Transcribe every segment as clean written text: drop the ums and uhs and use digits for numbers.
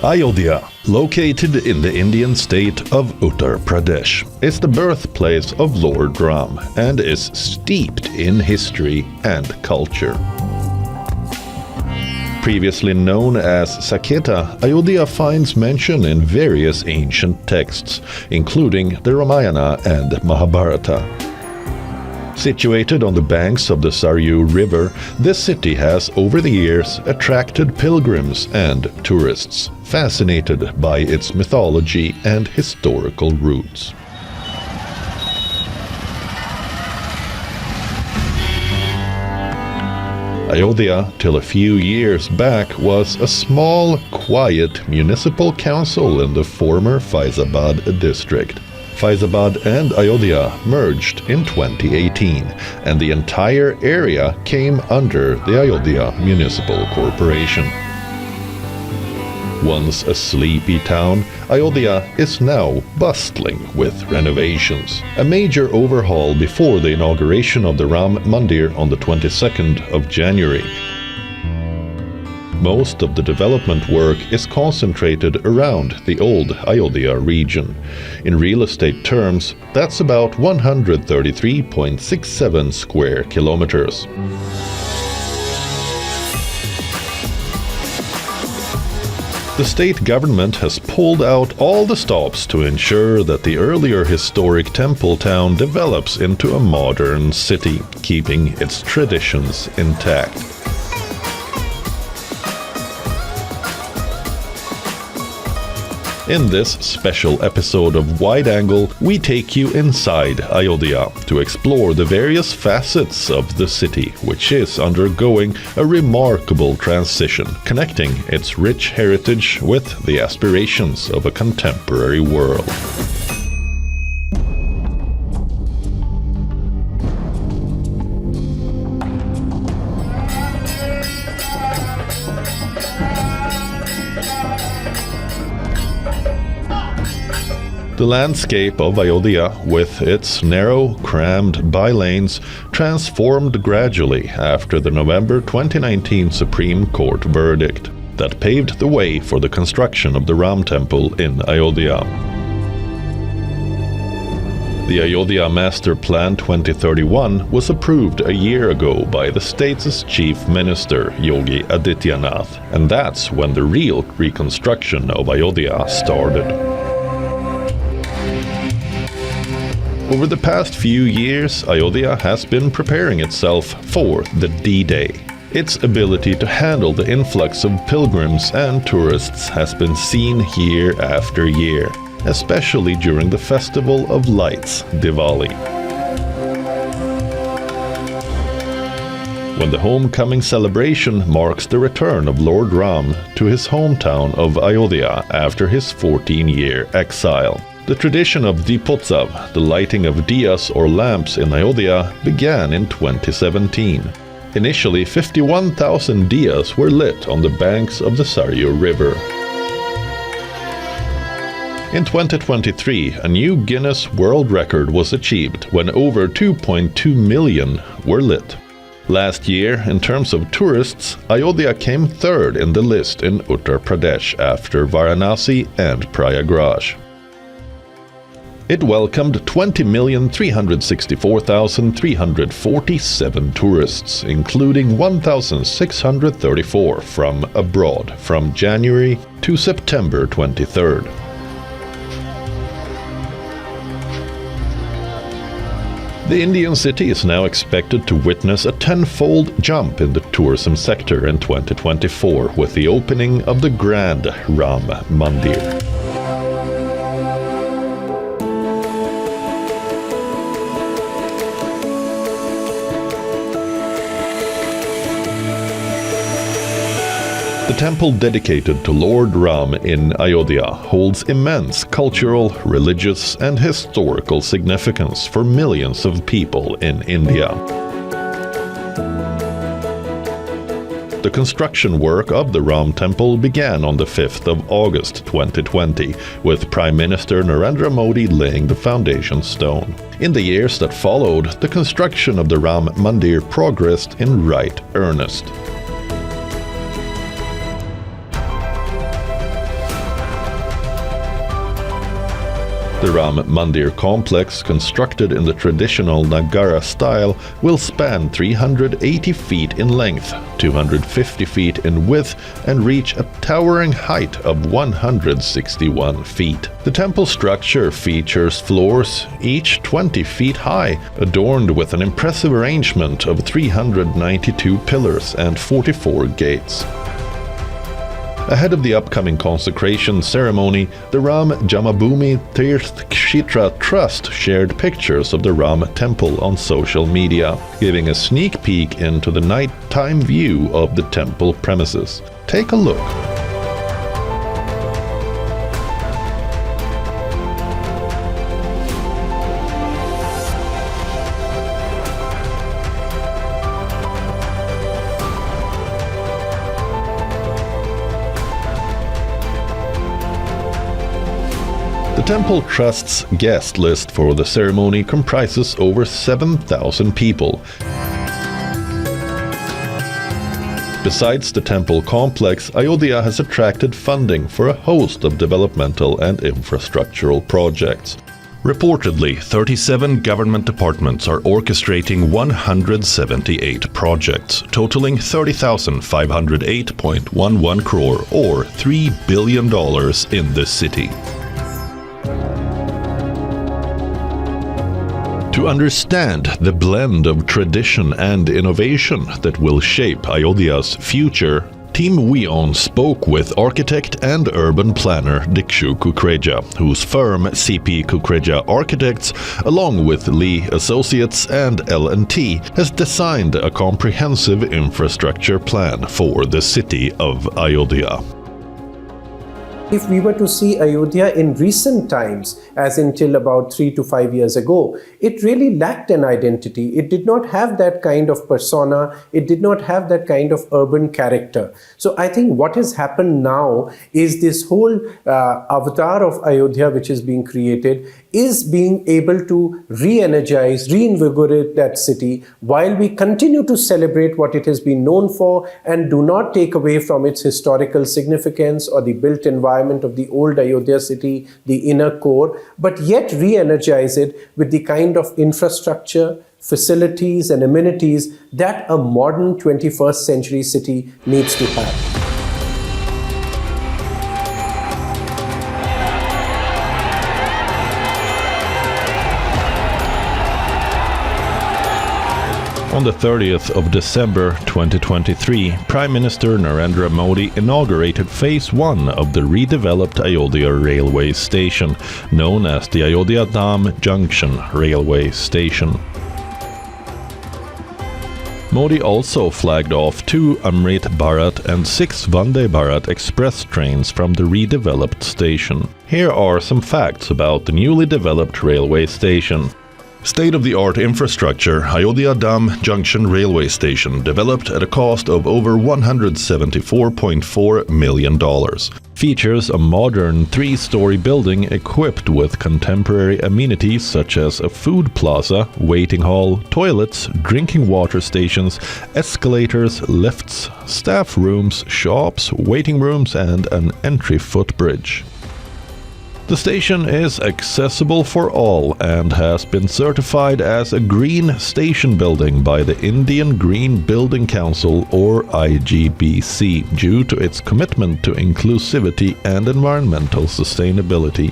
Ayodhya, located in the Indian state of Uttar Pradesh, is the birthplace of Lord Ram and is steeped in history and culture. Previously known as Saketa, Ayodhya finds mention in various ancient texts, including the Ramayana and Mahabharata. Situated on the banks of the Saryu River, this city has over the years attracted pilgrims and tourists, fascinated by its mythology and historical roots. Ayodhya, till a few years back, was a small, quiet municipal council in the former Faizabad district. Faizabad and Ayodhya merged in 2018, and the entire area came under the Ayodhya Municipal Corporation. Once a sleepy town, Ayodhya is now bustling with renovations. A major overhaul before the inauguration of the Ram Mandir on the 22nd of January. Most of the development work is concentrated around the old Ayodhya region. In real estate terms, that's about 133.67 square kilometers. The state government has pulled out all the stops to ensure that the earlier historic temple town develops into a modern city, keeping its traditions intact. In this special episode of Wide Angle, we take you inside Ayodhya to explore the various facets of the city, which is undergoing a remarkable transition, connecting its rich heritage with the aspirations of a contemporary world. The landscape of Ayodhya, with its narrow, crammed bylanes, transformed gradually after the November 2019 Supreme Court verdict that paved the way for the construction of the Ram Temple in Ayodhya. The Ayodhya Master Plan 2031 was approved a year ago by the state's Chief Minister, Yogi Adityanath, and that's when the real reconstruction of Ayodhya started. Over the past few years, Ayodhya has been preparing itself for the D-Day. Its ability to handle the influx of pilgrims and tourists has been seen year after year, especially during the Festival of Lights, Diwali. When the homecoming celebration marks the return of Lord Ram to his hometown of Ayodhya after his 14-year exile. The tradition of Deepotsav, the lighting of diyas or lamps in Ayodhya, began in 2017. Initially, 51,000 diyas were lit on the banks of the Saryu River. In 2023, a new Guinness World Record was achieved when over 2.2 million were lit. Last year, in terms of tourists, Ayodhya came third in the list in Uttar Pradesh after Varanasi and Prayagraj. It welcomed 20,364,347 tourists, including 1,634 from abroad from January to September 23rd. The Indian city is now expected to witness a tenfold jump in the tourism sector in 2024 with the opening of the grand Ram Mandir. The temple dedicated to Lord Ram in Ayodhya holds immense cultural, religious, and historical significance for millions of people in India. The construction work of the Ram Temple began on the 5th of August 2020, with Prime Minister Narendra Modi laying the foundation stone. In the years that followed, the construction of the Ram Mandir progressed in right earnest. The Ram Mandir complex, constructed in the traditional Nagara style, will span 380 feet in length, 250 feet in width, and reach a towering height of 161 feet. The temple structure features floors, each 20 feet high, adorned with an impressive arrangement of 392 pillars and 44 gates. Ahead of the upcoming consecration ceremony, the Ram Jamabhoomi Tirth Kshetra Trust shared pictures of the Ram temple on social media, giving a sneak peek into the nighttime view of the temple premises. Take a look. The Temple Trust's guest list for the ceremony comprises over 7,000 people. Besides the temple complex, Ayodhya has attracted funding for a host of developmental and infrastructural projects. Reportedly, 37 government departments are orchestrating 178 projects, totaling 30,508.11 crore or $3 billion in the city. To understand the blend of tradition and innovation that will shape Ayodhya's future, Team WION spoke with architect and urban planner Dikshu Kukreja, whose firm CP Kukreja Architects, along with Lee Associates and L&T, has designed a comprehensive infrastructure plan for the city of Ayodhya. If we were to see Ayodhya in recent times, as until about 3 to 5 years ago, it really lacked an identity. It did not have that kind of persona. It did not have that kind of urban character. So I think what has happened now is this whole avatar of Ayodhya which is being created is being able to re-energize, reinvigorate that city while we continue to celebrate what it has been known for and do not take away from its historical significance or the built environment of the old Ayodhya city, the inner core, but yet re-energize it with the kind of infrastructure, facilities and amenities that a modern 21st century city needs to have. On the 30th of December 2023, Prime Minister Narendra Modi inaugurated Phase 1 of the redeveloped Ayodhya railway station, known as the Ayodhya Dham Junction railway station. Modi also flagged off 2 Amrit Bharat and 6 Vande Bharat express trains from the redeveloped station. Here are some facts about the newly developed railway station. State-of-the-art infrastructure, Ayodhya Dham Junction railway station, developed at a cost of over $174.4 million. Features a modern 3-story building equipped with contemporary amenities such as a food plaza, waiting hall, toilets, drinking water stations, escalators, lifts, staff rooms, shops, waiting rooms, and an entry footbridge. The station is accessible for all and has been certified as a green station building by the Indian Green Building Council or IGBC due to its commitment to inclusivity and environmental sustainability.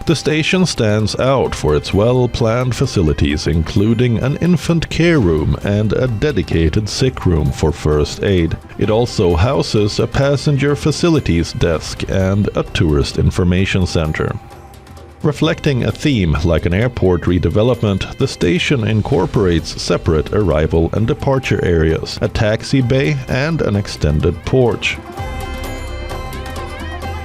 The station stands out for its well-planned facilities, including an infant care room and a dedicated sick room for first aid. It also houses a passenger facilities desk and a tourist information center. Reflecting a theme like an airport redevelopment, the station incorporates separate arrival and departure areas, a taxi bay, and an extended porch.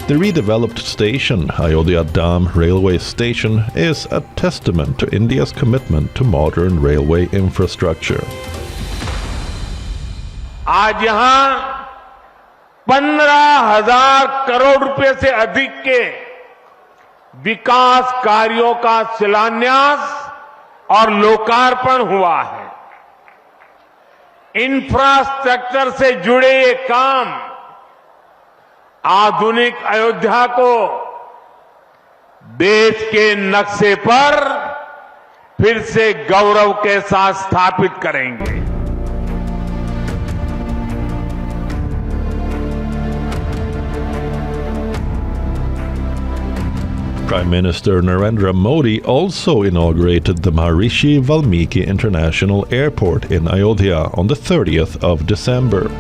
The redeveloped station, Ayodhya Dham Railway Station, is a testament to India's commitment to modern railway infrastructure. आज यहाँ 15,000 करोड़ रुपए से अधिक के विकास कार्यों का शिलान्यास और लोकार्पण हुआ है। इंफ्रास्ट्रक्चर से जुड़े ये काम आधुनिक अयोध्या को देश के नक्शे पर फिर से गौरव के साथ स्थापित करेंगे। Prime Minister Narendra Modi also inaugurated the Maharishi Valmiki International Airport in Ayodhya on the 30th of December.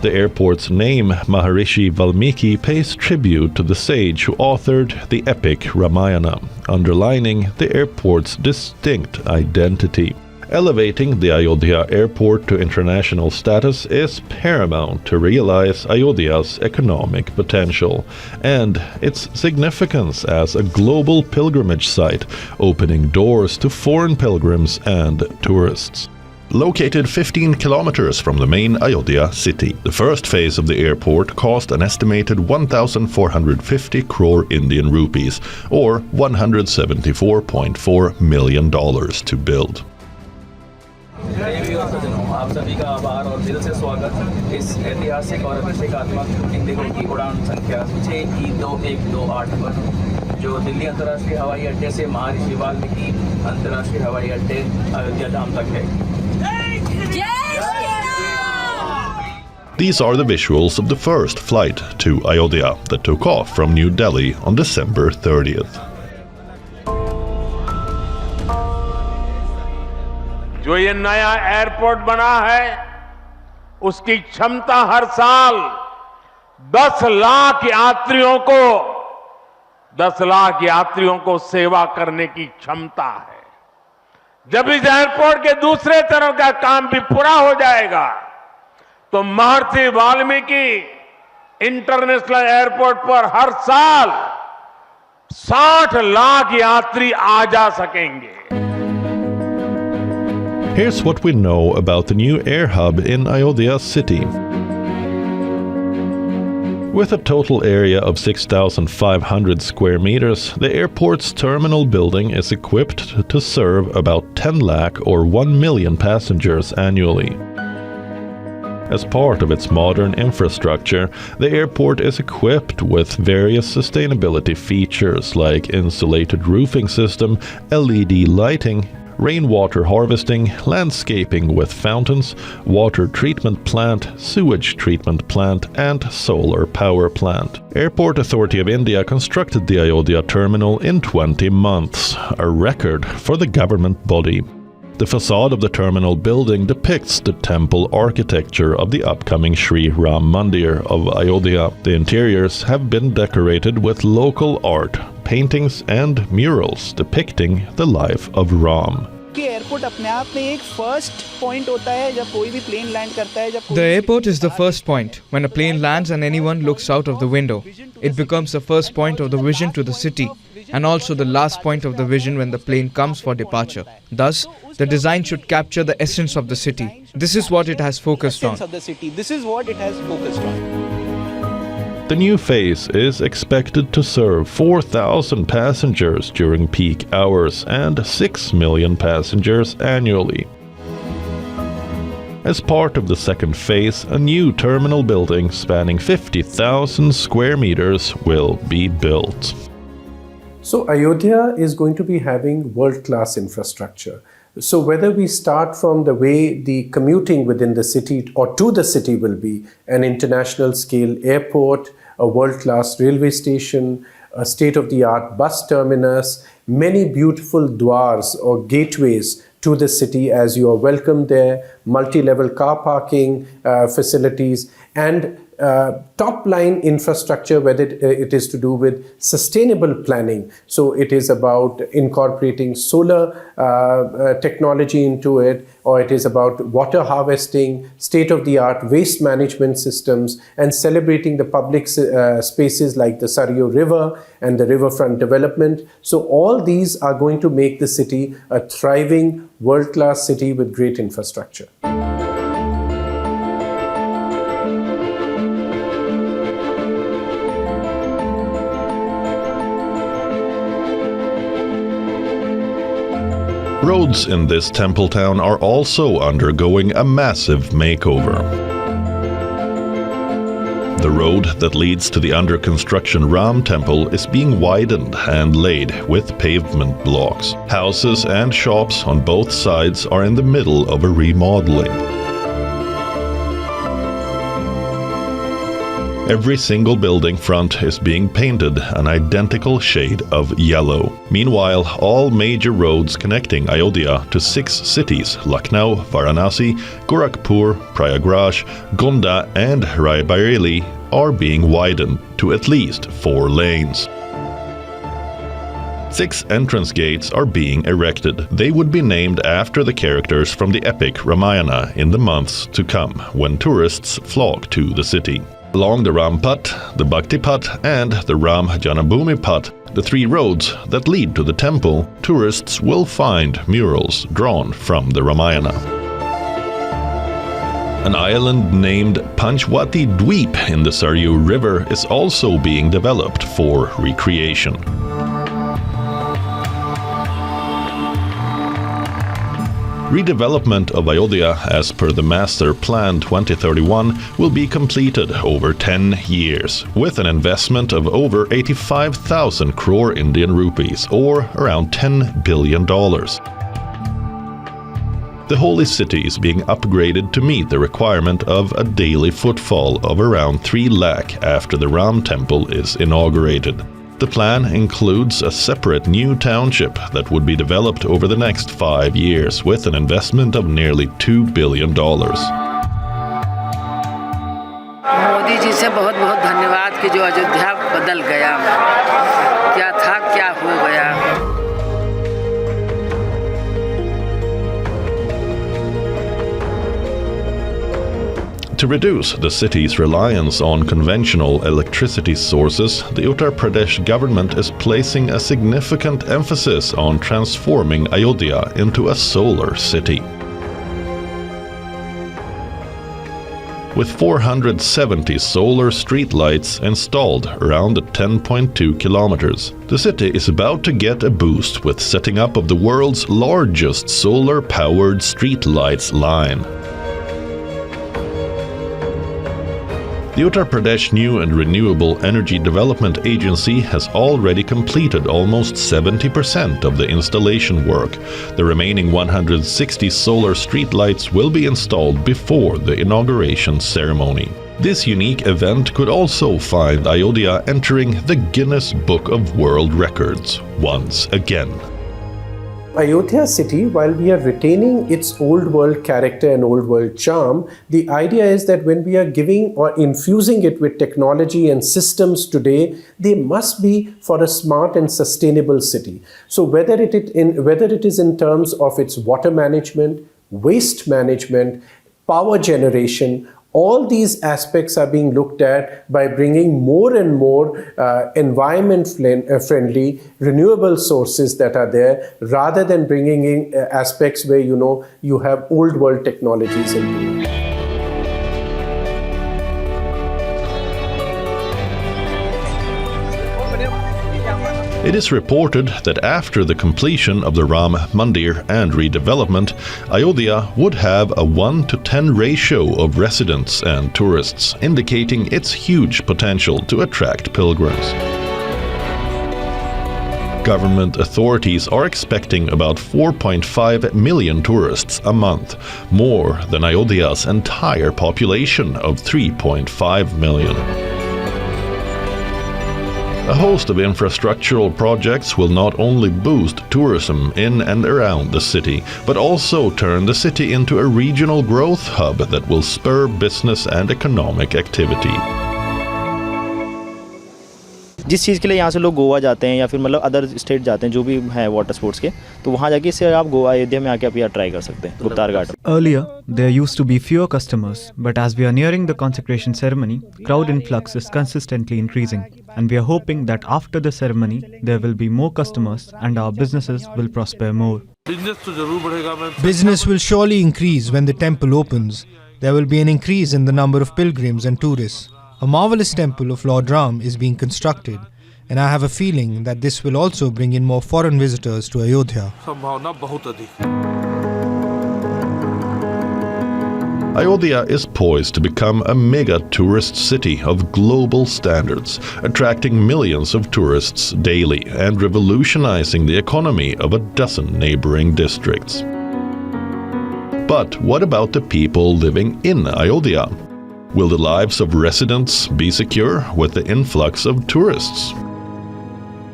The airport's name, Maharishi Valmiki, pays tribute to the sage who authored the epic Ramayana, underlining the airport's distinct identity. Elevating the Ayodhya Airport to international status is paramount to realize Ayodhya's economic potential and its significance as a global pilgrimage site, opening doors to foreign pilgrims and tourists. Located 15 kilometers from the main Ayodhya city, the first phase of the airport cost an estimated 1,450 crore Indian rupees, or $174.4 million to build. आप सभी का आभार और दिल से स्वागत इस ऐतिहासिक और प्रतीकात्मक इंडिगो की उड़ान संख्या 6E2128 पर जो दिल्ली अंतर्राष्ट्रीय हवाई अड्डे से महर्षि वाल्मीकि अंतर्राष्ट्रीय हवाई अड्डे अयोध्या धाम तक है। These are the visuals of the first flight to Ayodhya that took off from New Delhi on December 30th. जो ये नया एयरपोर्ट बना है उसकी क्षमता हर साल 10 लाख यात्रियों को सेवा करने की क्षमता है। जब इस एयरपोर्ट के दूसरे चरण का काम भी पूरा हो जाएगा तो महर्षि वाल्मीकि इंटरनेशनल एयरपोर्ट पर हर साल 60 लाख यात्री आ जा सकेंगे। Here's what we know about the new air hub in Ayodhya city. With a total area of 6,500 square meters, the airport's terminal building is equipped to serve about 10 lakh or 1 million passengers annually. As part of its modern infrastructure, the airport is equipped with various sustainability features like insulated roofing system, LED lighting, rainwater harvesting, landscaping with fountains, water treatment plant, sewage treatment plant, and solar power plant. Airport Authority of India constructed the Ayodhya terminal in 20 months, a record for the government body. The facade of the terminal building depicts the temple architecture of the upcoming Sri Ram Mandir of Ayodhya. The interiors have been decorated with local art, paintings and murals depicting the life of Ram. The airport is the first point. When a plane lands and anyone looks out of the window, it becomes the first point of the vision to the city and also the last point of the vision when the plane comes for departure. Thus, the design should capture the essence of the city. This is what it has focused on. The new phase is expected to serve 4,000 passengers during peak hours and 6 million passengers annually. As part of the second phase, a new terminal building spanning 50,000 square meters will be built. So Ayodhya is going to be having world-class infrastructure. So whether we start from the way the commuting within the city or to the city will be an international scale airport, a world-class railway station, a state-of-the-art bus terminus, many beautiful dwars or gateways to the city as you are welcomed there, multi-level car parking facilities, and top-line infrastructure, whether it is to do with sustainable planning. So it is about incorporating solar technology into it, or it is about water harvesting, state-of-the-art waste management systems, and celebrating the public spaces like the Saryu River and the riverfront development. So all these are going to make the city a thriving, world-class city with great infrastructure. Roads in this temple town are also undergoing a massive makeover. The road that leads to the under-construction Ram temple is being widened and laid with pavement blocks. Houses and shops on both sides are in the middle of a remodeling. Every single building front is being painted an identical shade of yellow. Meanwhile, all major roads connecting Ayodhya to 6 cities, Lucknow, Varanasi, Gorakhpur, Prayagraj, Gonda and Raebareli, are being widened to at least 4 lanes. 6 entrance gates are being erected. They would be named after the characters from the epic Ramayana in the months to come, when tourists flock to the city. Along the Ram Path, the Bhakti Path and the Ram Janabhoomi Path, the 3 roads that lead to the temple, tourists will find murals drawn from the Ramayana. An island named Panchwati Dweep in the Saryu River is also being developed for recreation. Redevelopment of Ayodhya as per the Master Plan 2031 will be completed over 10 years, with an investment of over 85,000 crore Indian rupees, or around $10 billion. The holy city is being upgraded to meet the requirement of a daily footfall of around 3 lakh after the Ram temple is inaugurated. The plan includes a separate new township that would be developed over the next 5 years with an investment of nearly $2 billion. Modi ji से बहुत बहुत धन्यवाद कि जो अयोध्या बदल गया, क्या था क्या हो गया। To reduce the city's reliance on conventional electricity sources, the Uttar Pradesh government is placing a significant emphasis on transforming Ayodhya into a solar city. With 470 solar streetlights installed around the 10.2 kilometers, the city is about to get a boost with setting up of the world's largest solar-powered streetlights line. The Uttar Pradesh New and Renewable Energy Development Agency has already completed almost 70% of the installation work. The remaining 160 solar streetlights will be installed before the inauguration ceremony. This unique event could also find Ayodhya entering the Guinness Book of World Records once again. Ayodhya city, while we are retaining its old world character and old world charm, the idea is that when we are giving or infusing it with technology and systems today, they must be for a smart and sustainable city. So whether it is in terms of its water management, waste management, power generation, all these aspects are being looked at by bringing more and more environment-friendly, renewable sources that are there, rather than bringing in aspects where you have old world technologies in it. It is reported that after the completion of the Ram Mandir and redevelopment, Ayodhya would have a 1-to-10 ratio of residents and tourists, indicating its huge potential to attract pilgrims. Government authorities are expecting about 4.5 million tourists a month, more than Ayodhya's entire population of 3.5 million. A host of infrastructural projects will not only boost tourism in and around the city, but also turn the city into a regional growth hub that will spur business and economic activity. जिस चीज़ के लिए यहाँ से लोग गोवा जाते हैं या फिर मतलब अदर स्टेट जाते हैं जो भी हैं वाटर स्पोर्ट्स के, तो वहाँ जाके इससे आप गोवा अयोध्या में आके आप यहाँ ट्राई कर सकते हैं Guptar Ghat. Earlier, there used to be fewer customers, but as we are nearing the consecration ceremony, crowd influx is consistently increasing, and we are hoping that after the ceremony, there will be more customers and our businesses will prosper more. Business will surely increase when the temple opens. There will be an increase in the number of pilgrims and tourists. A marvelous temple of Lord Ram is being constructed, and I have a feeling that this will also bring in more foreign visitors to Ayodhya. Ayodhya is poised to become a mega tourist city of global standards, attracting millions of tourists daily and revolutionizing the economy of a dozen neighboring districts. But what about the people living in Ayodhya? Will the lives of residents be secure with the influx of tourists?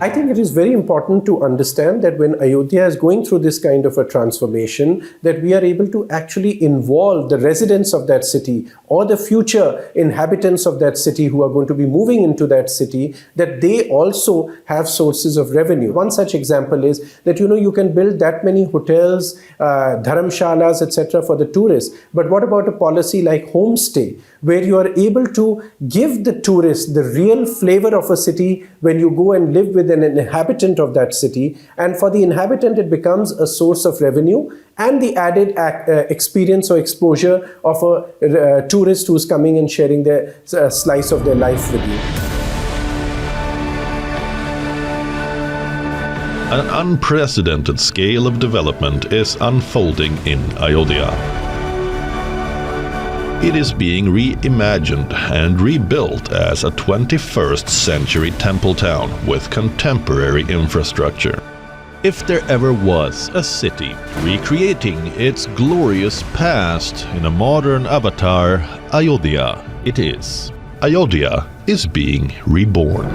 I think it is very important to understand that when Ayodhya is going through this kind of a transformation, that we are able to actually involve the residents of that city or the future inhabitants of that city who are going to be moving into that city, that they also have sources of revenue. One such example is that, you can build that many hotels, dharamshalas, etc. for the tourists. But what about a policy like homestay, where you are able to give the tourists the real flavor of a city when you go and live with an inhabitant of that city, and for the inhabitant it becomes a source of revenue and the added experience or exposure of a tourist who's coming and sharing their slice of their life with you. An unprecedented scale of development is unfolding in Ayodhya. It is being reimagined and rebuilt as a 21st century temple town with contemporary infrastructure. If there ever was a city recreating its glorious past in a modern avatar, Ayodhya it is. Ayodhya is being reborn.